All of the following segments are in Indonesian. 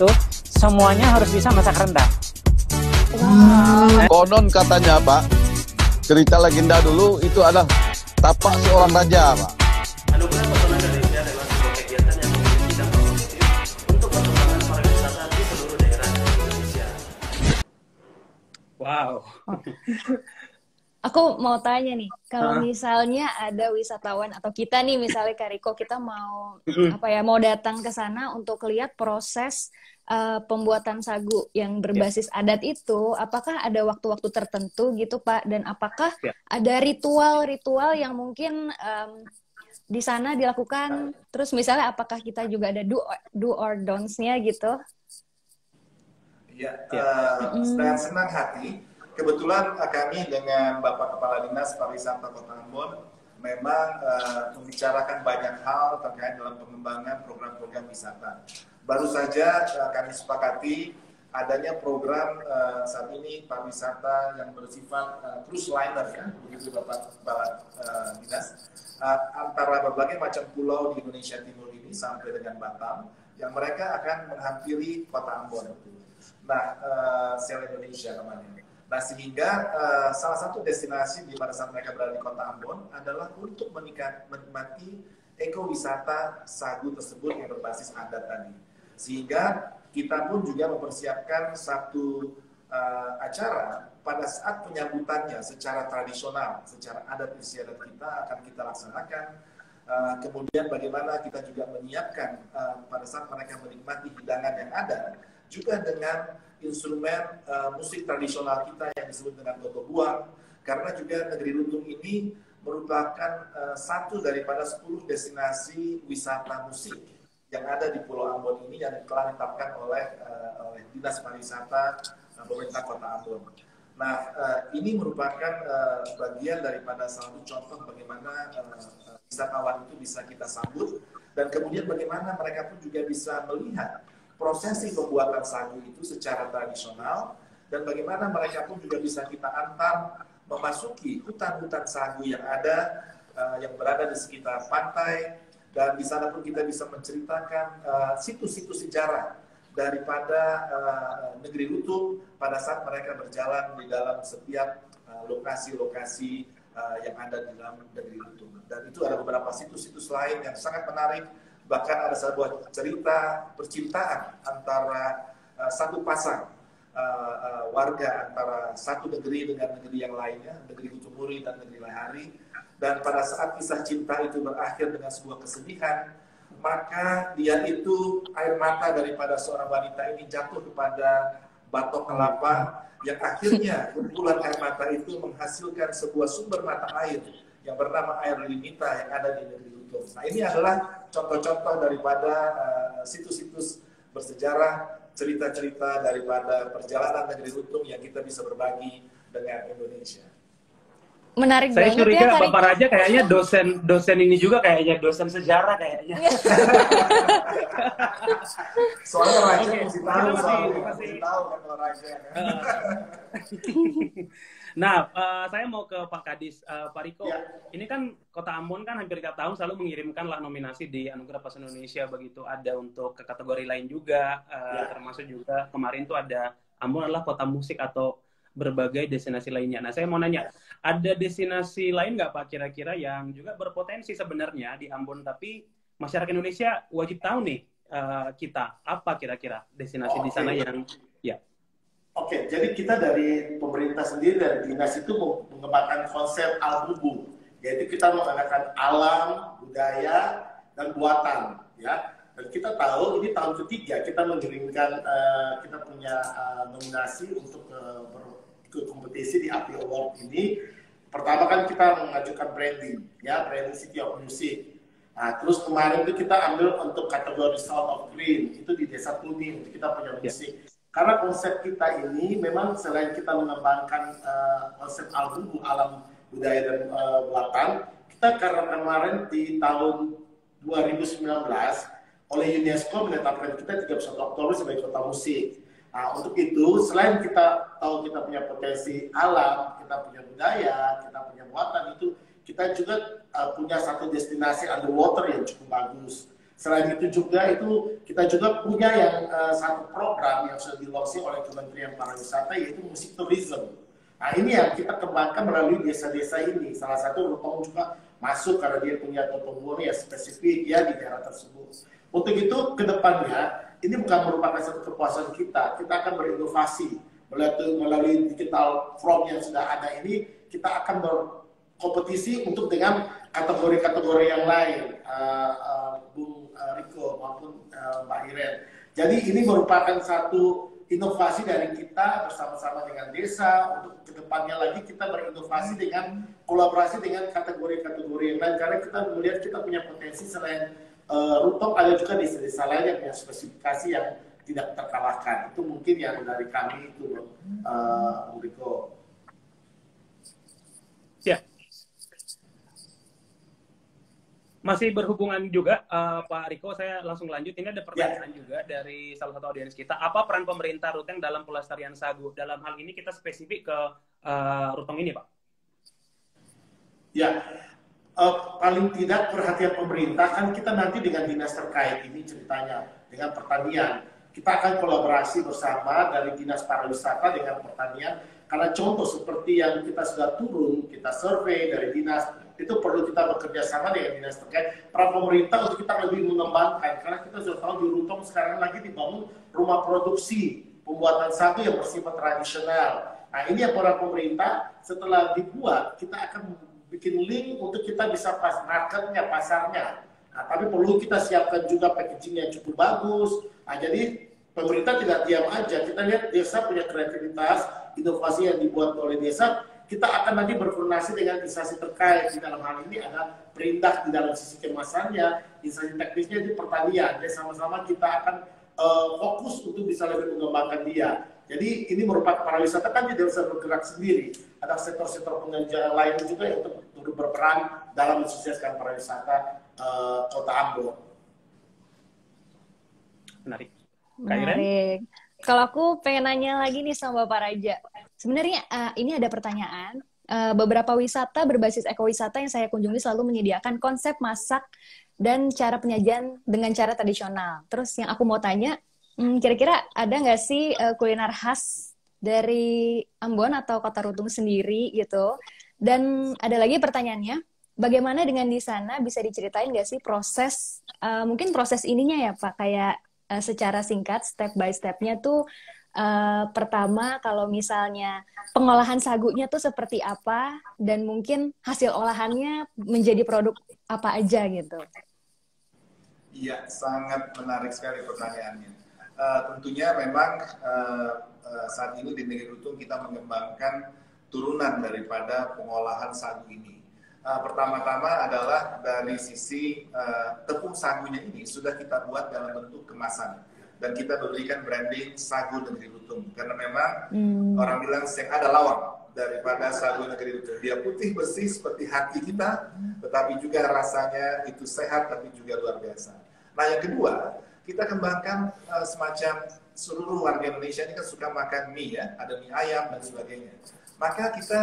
itu semuanya harus bisa masak rendang. Konon katanya Pak, cerita legenda dulu itu adalah tapak seorang raja Pak. Anugerah Pesona Indonesia adalah sebuah kegiatan yang memiliki dampak positif untuk perkembangan pariwisata di seluruh daerah di Indonesia. Wow. Aku mau tanya nih, kalau misalnya ada wisatawan atau kita nih misalnya Kak Riko, kita mau mau datang ke sana untuk lihat proses pembuatan sagu yang berbasis adat itu, apakah ada waktu-waktu tertentu gitu Pak? Dan apakah ada ritual-ritual yang mungkin di sana dilakukan? Terus misalnya apakah kita juga ada do or don'ts-nya gitu? Ya, dengan senang hati. Kebetulan kami dengan Bapak Kepala Dinas Pariwisata Kota Ambon memang membicarakan banyak hal terkait dalam pengembangan program-program wisata. Baru saja kami sepakati adanya program saat ini pariwisata yang bersifat cruise liner ya, begitu Bapak Kepala Dinas, antara berbagai macam pulau di Indonesia Timur ini sampai dengan Batam yang mereka akan menghampiri Kota Ambon. Nah, Sel Indonesia namanya. Nah, sehingga salah satu destinasi di pada saat mereka berada di Kota Ambon adalah untuk menikmati ekowisata sagu tersebut yang berbasis adat tadi. Sehingga kita pun juga mempersiapkan satu acara pada saat penyambutannya secara tradisional, secara adat istiadat kita akan kita laksanakan. Kemudian bagaimana kita juga menyiapkan pada saat mereka menikmati hidangan yang ada, juga dengan instrumen musik tradisional kita yang disebut dengan gogo buang, karena juga negeri Lutung ini merupakan satu daripada 10 destinasi wisata musik yang ada di Pulau Ambon ini yang telah ditetapkan oleh Dinas Pariwisata Pemerintah Kota Ambon. Nah, ini merupakan bagian daripada salah satu contoh bagaimana wisatawan itu bisa kita sambut, dan kemudian bagaimana mereka pun juga bisa melihat prosesi pembuatan sagu itu secara tradisional, dan bagaimana mereka pun juga bisa kita antar memasuki hutan-hutan sagu yang ada, yang berada di sekitar pantai, dan di sana pun kita bisa menceritakan situs-situs sejarah daripada negeri Lutung pada saat mereka berjalan di dalam setiap lokasi-lokasi yang ada di dalam negeri Lutung. Dan itu ada beberapa situs-situs lain yang sangat menarik. Bahkan ada sebuah cerita percintaan antara satu pasang warga antara satu negeri dengan negeri yang lainnya, negeri Kutumuri dan negeri Lahari. Dan pada saat kisah cinta itu berakhir dengan sebuah kesedihan, maka dia itu air mata daripada seorang wanita ini jatuh kepada batok kelapa, yang akhirnya kumpulan air mata itu menghasilkan sebuah sumber mata air yang bernama air Limita yang ada di negeri Lutung. Nah, ini adalah contoh-contoh daripada situs-situs bersejarah, cerita-cerita daripada perjalanan negeri Lutung yang kita bisa berbagi dengan Indonesia. Menarik Saya banget curiga ya, Bapak Raja kayaknya dosen ini juga kayaknya dosen sejarah kayaknya. Soalnya Raja Oke, mesti kita tahu, masih tahu kan kalau Raja. Nah, saya mau ke Pak Kadis, Pak Riko. Ya. Ini kan Kota Ambon kan hampir tiap tahun selalu mengirimkanlah nominasi di Anugerah Pesona Indonesia, begitu ada untuk ke kategori lain juga, termasuk juga kemarin tuh ada Ambon adalah kota musik atau berbagai destinasi lainnya. Nah, saya mau nanya, ada destinasi lain nggak Pak kira-kira yang juga berpotensi sebenarnya di Ambon, tapi masyarakat Indonesia wajib tahu nih kita apa kira-kira destinasi di sana yang ya. Oke, jadi kita dari pemerintah sendiri, dari dinas itu mengembangkan konsep Al-Bubu, yaitu kita menggunakan alam, budaya, dan buatan, ya. Dan kita tahu ini tahun ketiga kita mengirimkan, kita punya nominasi untuk ikut kompetisi di API Award ini. Pertama kan kita mengajukan branding, ya, branding City of Music. Nah, terus kemarin itu kita ambil untuk kategori Sound of Green, itu di Desa Tuning, kita punya musik. Karena konsep kita ini memang selain kita mengembangkan konsep album alam budaya dan buatan, kita karena kemarin di tahun 2019 oleh UNESCO menetapkan kita 31 Oktober sebagai kota musik. Nah, untuk itu selain kita tahu kita punya potensi alam, kita punya budaya, kita punya buatan, itu kita juga punya satu destinasi underwater yang cukup bagus. Selain itu juga kita juga punya yang satu program yang sudah di-launching oleh Kementerian Pariwisata, yaitu musik tourism. Nah ini yang kita kembangkan melalui desa-desa ini. Salah satu Rutong juga masuk karena dia punya tombol yang spesifik ya di daerah tersebut. Untuk itu kedepannya ini bukan merupakan satu kepuasan kita akan berinovasi melalui digital form yang sudah ada ini. Kita akan berkompetisi untuk dengan kategori-kategori yang lain, Bung Riko maupun Mbak Iren. Jadi ini merupakan satu inovasi dari kita bersama-sama dengan desa. Untuk kedepannya lagi kita berinovasi dengan kolaborasi dengan kategori-kategori yang lain, karena kita melihat kita punya potensi selain Rutong, ada juga desa-desa lain yang punya spesifikasi yang tidak terkalahkan. Itu mungkin yang dari kami itu, Bung Riko. Ya. Masih berhubungan juga, Pak Riko, saya langsung lanjut. Ini ada pertanyaan juga dari salah satu audiens kita. Apa peran pemerintah Ruteng dalam pelestarian sagu? Dalam hal ini kita spesifik ke Rutong ini, Pak. Ya, paling tidak perhatian pemerintah, kan kita nanti dengan dinas terkait ini ceritanya, dengan pertanian. Kita akan kolaborasi bersama dari Dinas Pariwisata dengan pertanian. Karena contoh seperti yang kita sudah turun, kita survei dari dinas, itu perlu kita bekerja sama dengan dinas terkait. Peran pemerintah untuk kita lebih mengembangkan, karena kita sudah tahu di Rutong sekarang lagi dibangun rumah produksi pembuatan sagu yang bersifat tradisional. Nah ini yang peran pemerintah, setelah dibuat kita akan bikin link untuk kita bisa marketnya, pasarnya. Nah, tapi perlu kita siapkan juga packaging yang cukup bagus. Nah, jadi pemerintah tidak diam aja. Kita lihat desa punya kreativitas, inovasi yang dibuat oleh desa. Kita akan nanti berkoordinasi dengan instansi terkait. Di dalam hal ini ada Perindak di dalam sisi kemasannya, instansi teknisnya di pertanian. Jadi sama-sama kita akan fokus untuk bisa lebih mengembangkan dia. Jadi ini merupakan pariwisata kan tidak bisa bergerak sendiri. Ada sektor-sektor pengerjaan lain juga yang turut berperan dalam mensukseskan pariwisata Kota Ambon. Menarik. Menarik. Kalau aku pengen nanya lagi nih sama Bapak Raja. Sebenarnya ini ada pertanyaan. Beberapa wisata berbasis ekowisata yang saya kunjungi selalu menyediakan konsep masak dan cara penyajian dengan cara tradisional. Terus yang aku mau tanya, kira-kira ada nggak sih kuliner khas dari Ambon atau Kota Rutong sendiri gitu? Dan ada lagi pertanyaannya, bagaimana dengan di sana, bisa diceritain nggak sih proses, mungkin proses ininya ya Pak, kayak secara singkat, step by step-nya tuh, pertama kalau misalnya pengolahan sagunya tuh seperti apa, dan mungkin hasil olahannya menjadi produk apa aja gitu. Iya, sangat menarik sekali pertanyaannya. Tentunya memang saat ini di Negeri Rutong kita mengembangkan turunan daripada pengolahan sagu ini. Pertama-tama adalah dari sisi tepung sagunya ini sudah kita buat dalam bentuk kemasan. Dan kita berikan branding Sagu Negeri Rutong. Karena memang orang bilang yang ada lawang daripada Sagu Negeri Rutong. Dia putih bersih seperti hati kita, tetapi juga rasanya itu sehat, tapi juga luar biasa. Nah yang kedua, kita kembangkan semacam seluruh warga Indonesia ini kan suka makan mie ya, ada mie ayam dan sebagainya. Maka kita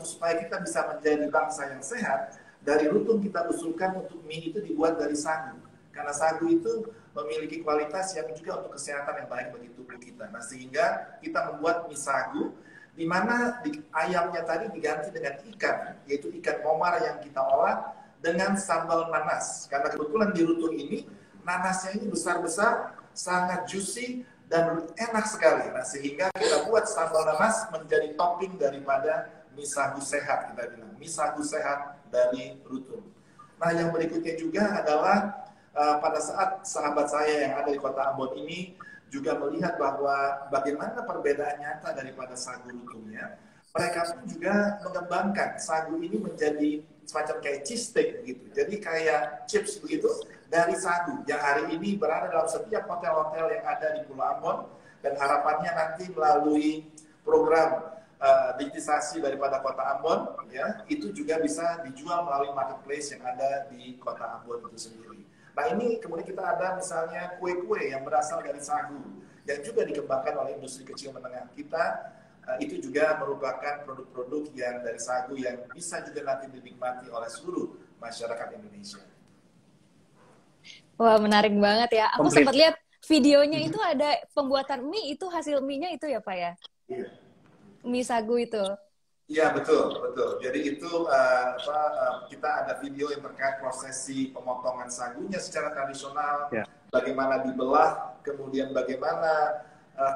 supaya kita bisa menjadi bangsa yang sehat, dari Rutong kita usulkan untuk mie itu dibuat dari sagu. Karena sagu itu memiliki kualitas yang juga untuk kesehatan yang baik bagi tubuh kita. Nah sehingga kita membuat mie sagu, di mana ayamnya tadi diganti dengan ikan, yaitu ikan momar yang kita olah dengan sambal nanas. Karena kebetulan di Rutong ini nanasnya ini besar-besar, sangat juicy dan enak sekali. Nah, sehingga kita buat sambal nanas menjadi topping daripada mie sagu sehat, kita bilang mie sagu sehat dari Rutong. Nah, yang berikutnya juga adalah pada saat sahabat saya yang ada di Kota Ambon ini juga melihat bahwa bagaimana perbedaan nyata daripada sagu Rutongnya, mereka pun juga mengembangkan sagu ini menjadi semacam kayak cheese steak begitu. Jadi kayak chips begitu dari sagu yang hari ini berada dalam setiap hotel-hotel yang ada di Pulau Ambon, dan harapannya nanti melalui program digitisasi daripada Kota Ambon ya, itu juga bisa dijual melalui marketplace yang ada di Kota Ambon itu sendiri. Nah ini kemudian kita ada misalnya kue-kue yang berasal dari sagu yang juga dikembangkan oleh industri kecil menengah kita. Itu juga merupakan produk-produk yang dari sagu yang bisa juga nanti dinikmati oleh seluruh masyarakat Indonesia. Wah, menarik banget ya. Aku Komplit. sempat lihat videonya itu ada pembuatan mie, itu hasil mie-nya itu ya Pak ya? Iya. Mie sagu itu. Iya, betul, betul. Jadi itu kita ada video yang terkait prosesi pemotongan sagunya secara tradisional, Ya. bagaimana dibelah, kemudian bagaimana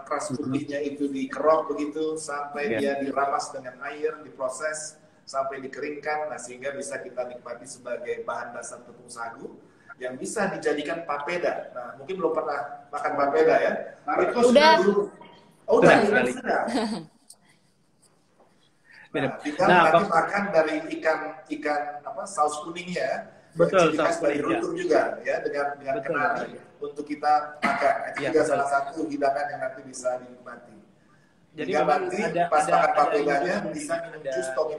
keras putihnya itu dikerok begitu sampai Ya. dia diramas dengan air, diproses sampai dikeringkan, nah sehingga bisa kita nikmati sebagai bahan dasar tepung sagu yang bisa dijadikan papeda. Nah, mungkin belum pernah makan papeda ya? Nah, itu Udah. dulu. Oh, udah, Sekali. sudah. Mirip. Nah, tinggal Nah, nanti makan dari ikan apa saus kuningnya. Betul, Ciri khas saus dari kuning, Rutung juga ya dengan Betul. kenari untuk kita makan. Itu Ya, juga betul. salah satu hidangan yang nanti bisa dinikmati. Jadi Jika memang nanti ada- pas ada- makan ada papedanya ini, bisa minum ada- jus Tommy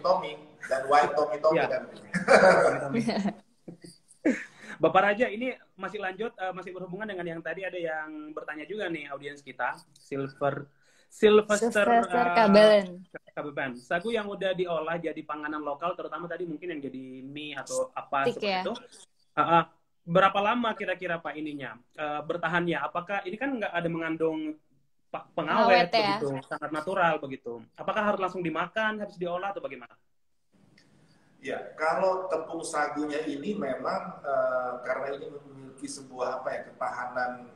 dan white Tommy Ya. dan Bapak Raja, ini masih lanjut, masih berhubungan dengan yang tadi ada yang bertanya juga nih audiens kita, Sylvester Kabelen. Kabeban. Sagu yang udah diolah jadi panganan lokal, terutama tadi mungkin yang jadi mie atau apa Tik seperti ya. itu. Berapa lama kira-kira Pak ininya bertahannya? Apakah ini kan nggak ada mengandung pengawet Pengawet ya. begitu, sangat natural begitu. Apakah harus langsung dimakan, harus diolah atau bagaimana? Ya, kalau tepung sagunya ini memang karena ini memiliki sebuah ketahanan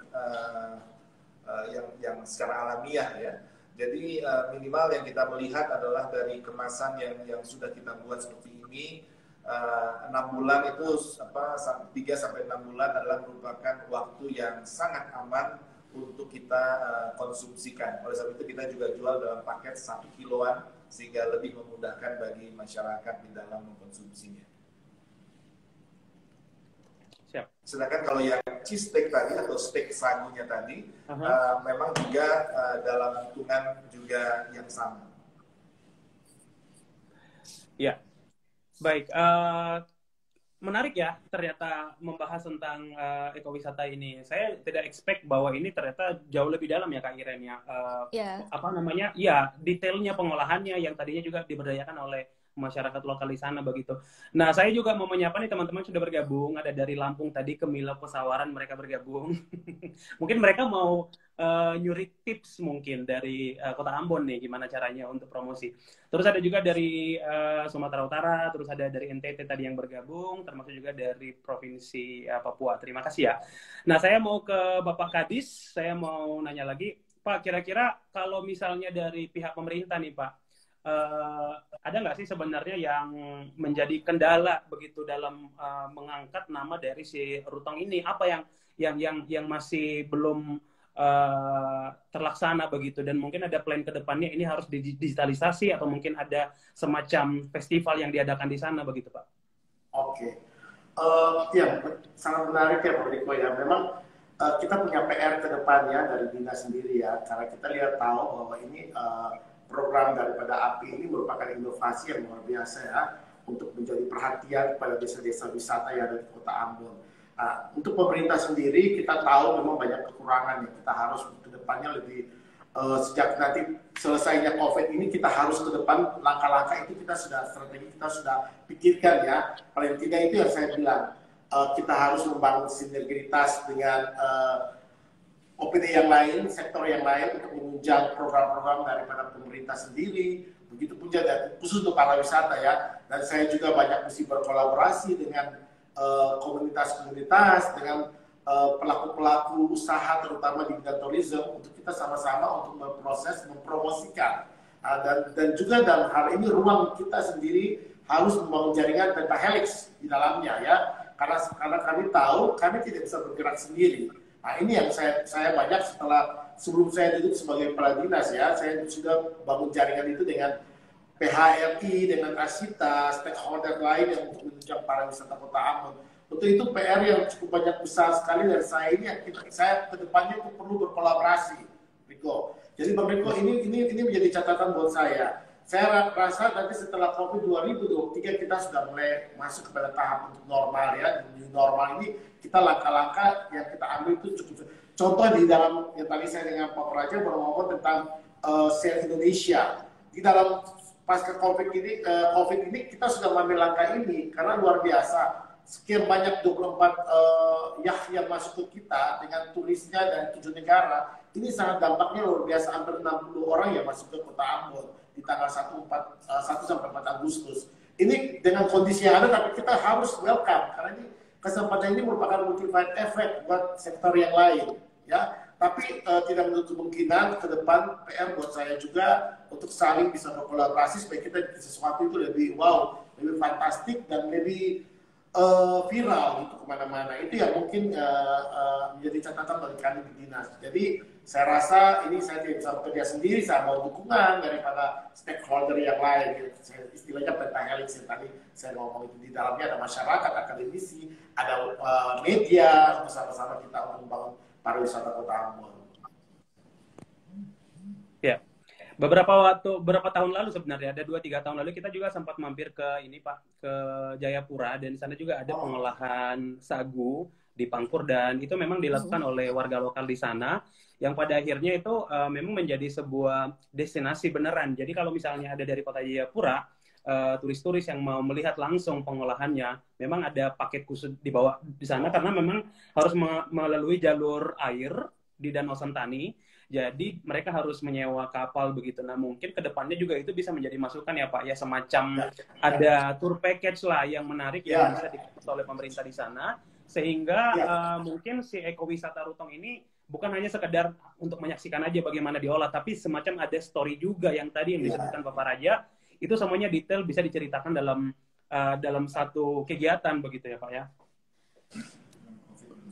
yang secara alamiah ya. Jadi minimal yang kita melihat adalah dari kemasan yang sudah kita buat seperti ini 6 bulan itu 3 sampai 6 bulan adalah merupakan waktu yang sangat aman untuk kita konsumsikan. Oleh sebab itu kita juga jual dalam paket 1 kiloan sehingga lebih memudahkan bagi masyarakat di dalam mengkonsumsinya. Siap. Sedangkan kalau yang cheese steak tadi atau steak sagunya tadi memang juga dalam hitungan juga yang sama. Ya, baik. Menarik ya ternyata membahas tentang ekowisata ini. Saya tidak expect bahwa ini ternyata jauh lebih dalam ya Kak Iren ya. Ya. Apa namanya? Ya, detailnya pengolahannya yang tadinya juga diberdayakan oleh masyarakat lokal di sana begitu. Nah, saya juga mau menyapa nih teman-teman sudah bergabung. Ada dari Lampung tadi ke Milo Pesawaran mereka bergabung. Mungkin mereka mau nyuri tips mungkin dari Kota Ambon nih gimana caranya untuk promosi. Terus ada juga dari Sumatera Utara, terus ada dari NTT tadi yang bergabung, termasuk juga dari Provinsi Papua. Terima kasih ya. Nah, saya mau ke Bapak Kadis, saya mau nanya lagi, Pak, kira-kira kalau misalnya dari pihak pemerintah nih Pak, ada nggak sih sebenarnya yang menjadi kendala begitu dalam mengangkat nama dari si Rutong ini? Apa yang masih belum terlaksana begitu, dan mungkin ada plan ke depannya ini harus digitalisasi atau mungkin ada semacam festival yang diadakan di sana begitu Pak? Oke. Ya, sangat menarik ya Pak Riko ya. Memang kita punya PR ke depannya dari dinas sendiri ya, karena kita lihat tahu bahwa ini program daripada API ini merupakan inovasi yang luar biasa ya untuk menjadi perhatian pada desa-desa wisata yang ada di Kota Ambon. Untuk pemerintah sendiri kita tahu memang banyak kekurangan yang kita harus ke depannya lebih sejak nanti selesainya COVID ini kita harus ke depan langkah-langkah itu kita sudah strategi kita sudah pikirkan ya. Paling tidak itu yang saya bilang kita harus membangun sinergitas dengan OPD yang lain, sektor yang lain untuk menunjang program-program daripada pemerintah sendiri. Begitu pun juga khusus untuk para wisata ya. Dan saya juga banyak mesti berkolaborasi dengan komunitas-komunitas, dengan pelaku-pelaku usaha terutama di bidang tourism untuk kita sama-sama untuk memproses, mempromosikan dan juga dalam hal ini ruang kita sendiri harus membangun jaringan pentahelix di dalamnya ya, karena kami tahu kami tidak bisa bergerak sendiri. Nah ini yang saya banyak sebelum saya duduk sebagai kepala dinas ya, saya sudah bangun jaringan itu dengan PHRI, dengan Asita, stakeholder lain yang untuk menunjang para wisata Kota Ambon. Untuk itu PR yang cukup banyak besar sekali dari saya ini, saya kedepannya itu perlu berkolaborasi, Riko. Jadi Bang Riko ini menjadi catatan buat saya. Saya rasa nanti setelah COVID 2023 kita sudah mulai masuk kepada tahap untuk normal ya. Di normal ini kita langkah-langkah yang kita ambil itu cukup. Contoh di dalam yang tadi saya dengan Pak Praja ngomong tentang Share Indonesia. Di dalam pasca COVID ini kita sudah mengambil langkah ini karena luar biasa. sekian banyak 24 yacht yang masuk ke kita dengan turisnya dan 7 negara, ini sangat dampaknya luar biasa. Hampir 60 orang yang masuk ke kota Ambon di tanggal 1 sampai 4 Agustus. Ini dengan kondisi yang ada, tapi kita harus welcome karena ini kesempatan ini merupakan multiplier effect buat sektor yang lain, ya. Tapi tidak menutup kemungkinan ke depan PR buat saya juga untuk saling bisa berkolaborasi supaya kita sesuatu itu lebih wow, lebih fantastik dan lebih viral gitu kemana-mana. Itu yang mungkin menjadi catatan bagi kami di dinas. Jadi saya rasa ini saya tidak bisa bekerja sendiri, saya mau dukungan daripada stakeholder yang lain. Gitu. Istilahnya pentahelix yang tadi saya ngomong itu, di dalamnya ada masyarakat, akademisi, ada media, bersama-sama kita membangun pariwisata Kota Ambon. Ya, beberapa tahun lalu sebenarnya, ada 2-3 tahun lalu kita juga sempat mampir ke ini Pak, ke Jayapura, dan di sana juga ada pengolahan sagu di Pangkur, dan itu memang dilakukan oleh warga lokal di sana, yang pada akhirnya itu memang menjadi sebuah destinasi beneran. Jadi kalau misalnya ada dari Kota Jayapura, turis-turis yang mau melihat langsung pengolahannya, memang ada paket khusus dibawa di sana karena memang harus melalui jalur air di Danau Sentani. Jadi mereka harus menyewa kapal begitu. Nah mungkin kedepannya juga itu bisa menjadi masukan ya Pak, ya semacam ada tour package lah yang menarik yang bisa dikelola oleh pemerintah di sana, sehingga mungkin si ekowisata Rutong ini bukan hanya sekedar untuk menyaksikan aja bagaimana diolah, tapi semacam ada story juga yang tadi yang disebutkan Bapak Raja. Itu semuanya detail bisa diceritakan dalam satu kegiatan begitu ya Pak ya.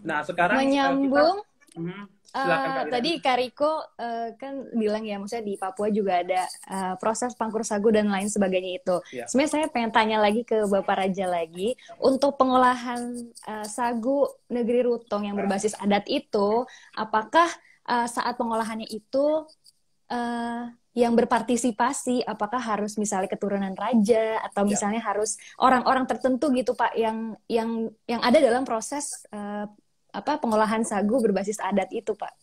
Nah sekarang menyambung silakan, tadi Kak Riko kan bilang ya, maksudnya di Papua juga ada proses pangkur sagu dan lain sebagainya itu. Ya. Sebenarnya saya pengen tanya lagi ke Bapak Raja lagi, untuk pengolahan sagu negeri Rutong yang berbasis adat itu, apakah saat pengolahannya itu yang berpartisipasi, apakah harus misalnya keturunan raja atau misalnya harus orang-orang tertentu gitu Pak yang ada dalam proses pengolahan sagu berbasis adat itu Pak?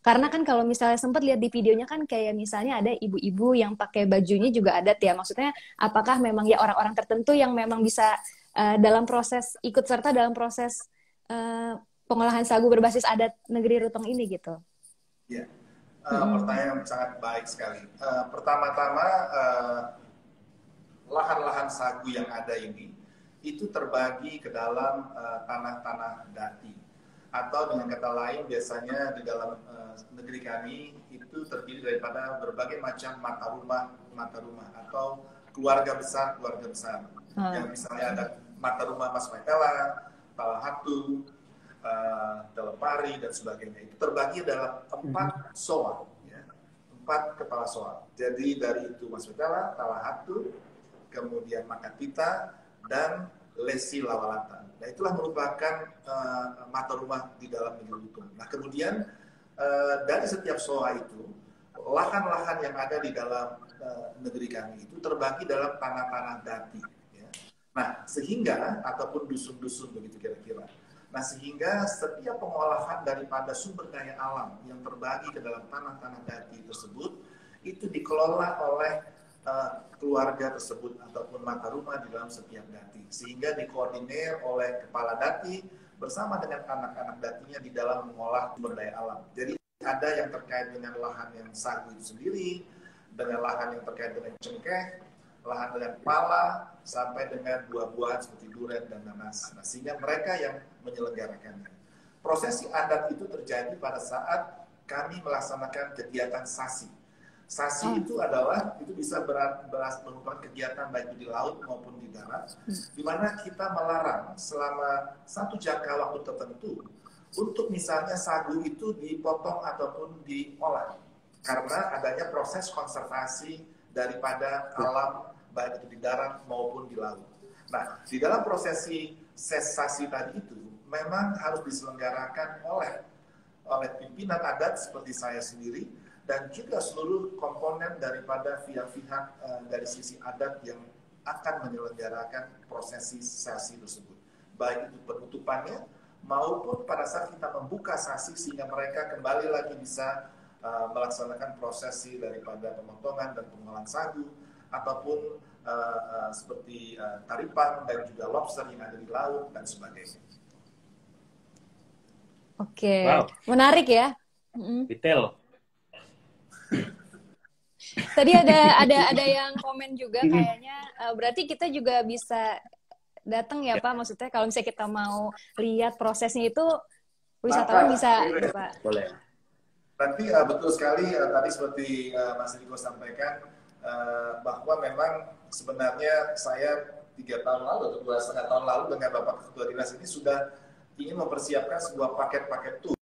Karena kan kalau misalnya sempat lihat di videonya kan kayak misalnya ada ibu-ibu yang pakai bajunya juga adat ya, maksudnya apakah memang ya orang-orang tertentu yang memang bisa dalam proses ikut serta dalam proses pengolahan sagu berbasis adat negeri Rutong ini gitu? Ya. Pertanyaan yang sangat baik sekali. Pertama-tama, lahan-lahan sagu yang ada ini itu terbagi ke dalam tanah-tanah dati, atau dengan kata lain biasanya di dalam negeri kami itu terdiri daripada berbagai macam mata rumah atau keluarga besar. Yang misalnya ada mata rumah Mas Maitela, Talahatu, Telepari dan sebagainya. Itu terbagi dalam 4 soa, ya. 4 kepala soa. Jadi dari itu Mas Maitela, Talahatu, kemudian Makatita dan Lesi Lawalata. Nah itulah merupakan mata rumah di dalam negeri Rutong. Nah kemudian dari setiap soa itu, lahan-lahan yang ada di dalam negeri kami itu terbagi dalam tanah-tanah dati, ya. Nah sehingga, ataupun dusun-dusun begitu kira-kira. Nah sehingga setiap pengolahan daripada sumber daya alam yang terbagi ke dalam tanah-tanah dati tersebut itu dikelola oleh keluarga tersebut ataupun mata rumah di dalam setiap dati, sehingga dikoordinir oleh kepala dati bersama dengan anak-anak datinya di dalam mengolah sumber daya alam. Jadi ada yang terkait dengan lahan yang sagu itu sendiri, dengan lahan yang terkait dengan cengkeh, lahan dengan pala, sampai dengan buah-buahan seperti durian dan nanas. Nah, sehingga mereka yang menyelenggarakannya. Prosesi adat itu terjadi pada saat kami melaksanakan kegiatan sasi. Sasi itu adalah, itu bisa merupakan kegiatan baik di laut maupun di darat, di mana kita melarang selama satu jangka waktu tertentu untuk misalnya sagu itu dipotong ataupun diolah, karena adanya proses konservasi daripada alam baik itu di darat maupun di laut. Nah, di dalam prosesi sesasi tadi itu memang harus diselenggarakan oleh pimpinan adat seperti saya sendiri, dan juga seluruh komponen daripada pihak-pihak dari sisi adat yang akan menyelenggarakan prosesi sasi tersebut. Baik itu penutupannya maupun pada saat kita membuka sasi sehingga mereka kembali lagi bisa melaksanakan prosesi daripada pemotongan dan pengolahan sagu, ataupun seperti taripan dan juga lobster yang ada di laut dan sebagainya. Oke, Wow. menarik ya. Detail. Tadi ada yang komen juga kayaknya berarti kita juga bisa datang ya Pak, maksudnya kalau misalnya kita mau lihat prosesnya itu wisatawan bisa Pak. Boleh. Nanti betul sekali tadi seperti Mas Riko sampaikan bahwa memang sebenarnya saya 3 tahun lalu atau 2,5 tahun lalu dengan Bapak Ketua Dinas ini sudah ingin mempersiapkan sebuah paket-paket tour